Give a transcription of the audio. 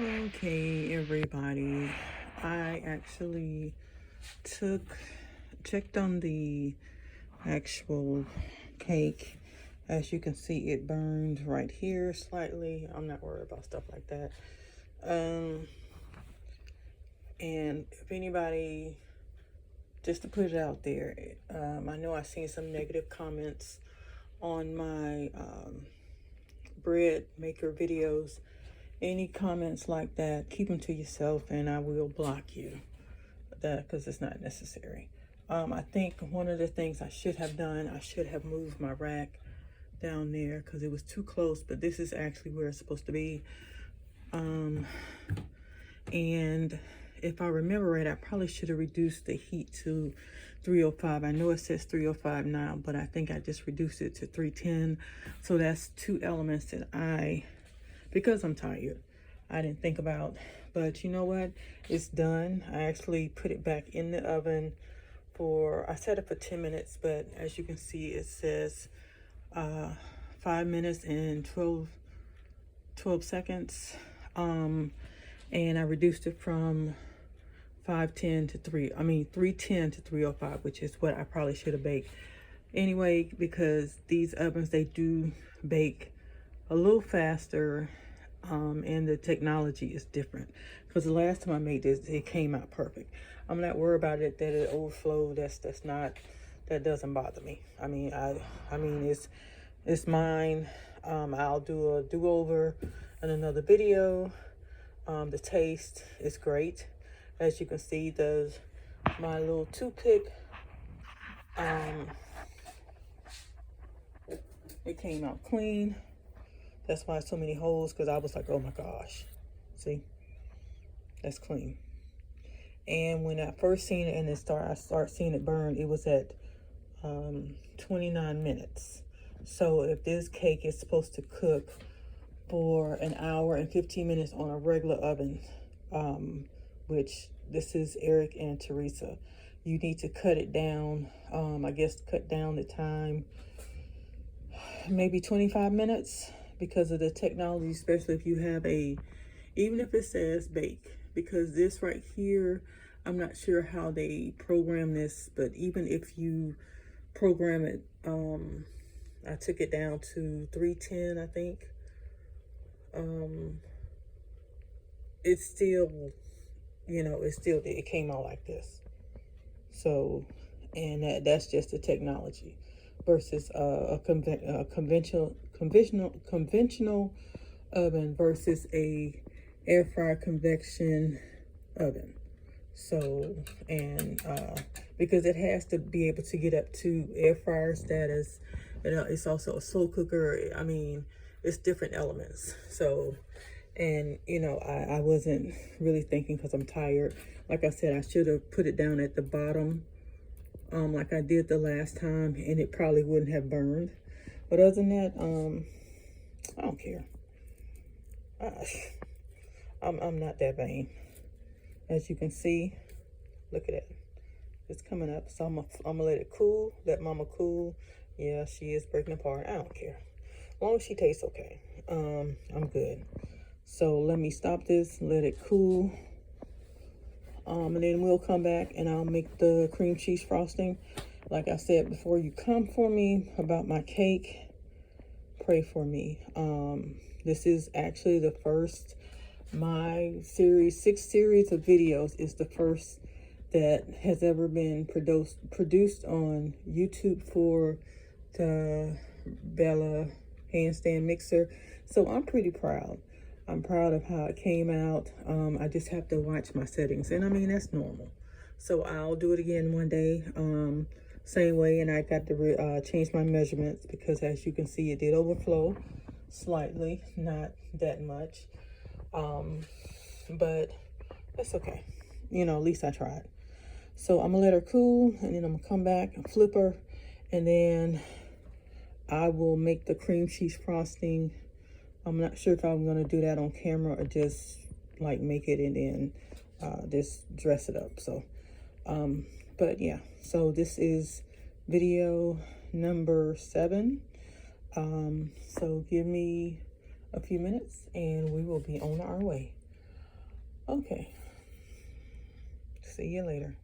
Okay, everybody. I actually checked on the actual cake. As you can see, it burned right here slightly. I'm not worried about stuff like that. And if anybody, just to put it out there, I know I've seen some negative comments on my bread maker videos. Any comments like that, keep them to yourself and I will block you. That because it's not necessary. I think one of the things I should have done, I should have moved my rack down there because it was too close, but this is actually where it's supposed to be. And if I remember right, I probably should have reduced the heat to 305. I know it says 305 now, but I think I just reduced it to 310. So that's two elements that because I'm tired, I didn't think about. But you know what? It's done. I actually put it back in the oven I set it for 10 minutes, but as you can see, it says 5 minutes and 12 seconds. And I reduced it from 310 to 305, which is what I probably should have baked. Anyway, because these ovens, they do bake a little faster, and the technology is different. Because the last time I made this, it came out perfect. I'm not worried about it that it overflowed. That doesn't bother me. I mean, it's mine. I'll do a do-over in another video. The taste is great. As you can see, my little toothpick, it came out clean. That's why so many holes, because I was like, oh my gosh. See? That's clean. And when I first seen it and I start seeing it burn, it was at 29 minutes. So if this cake is supposed to cook for an hour and 15 minutes on a regular oven, which this is Eric and Teresa, you need to cut it down. I guess cut down the time, maybe 25 minutes, because of the technology, especially if you have even if it says bake, because this right here, I'm not sure how they program this, but even if you program it, I took it down to 310, I think. It's still, it came out like this. So, and that's just the technology versus a conventional oven versus a air fryer convection oven. So, and because it has to be able to get up to air fryer status, it's also a slow cooker. I mean, it's different elements. So, and I wasn't really thinking because I'm tired. Like I said, I should have put it down at the bottom, like I did the last time, and it probably wouldn't have burned. But other than that, I don't care. I'm not that vain. As you can see, look at it. It's coming up. So I'm gonna let it cool. Let mama cool. Yeah, she is breaking apart. I don't care. As long as she tastes okay, I'm good. So let me stop this, let it cool. And then we'll come back and I'll make the cream cheese frosting. Like I said before, you come for me about my cake, pray for me. This is actually the first, my six series of videos is the first that has ever been produced on YouTube for the Bella handstand mixer. So I'm pretty proud. I'm proud of how it came out. I just have to watch my settings, and I mean, that's normal. So I'll do it again one day, same way, and I got to change my measurements because as you can see, it did overflow slightly, not that much, but that's okay. At least I tried. So I'm gonna let her cool, and then I'm gonna come back and flip her, and then I will make the cream cheese frosting. I'm not sure if I'm gonna do that on camera or just like make it and then just dress it up. So, but yeah, so this is video number 7. So give me a few minutes and we will be on our way. Okay. See you later.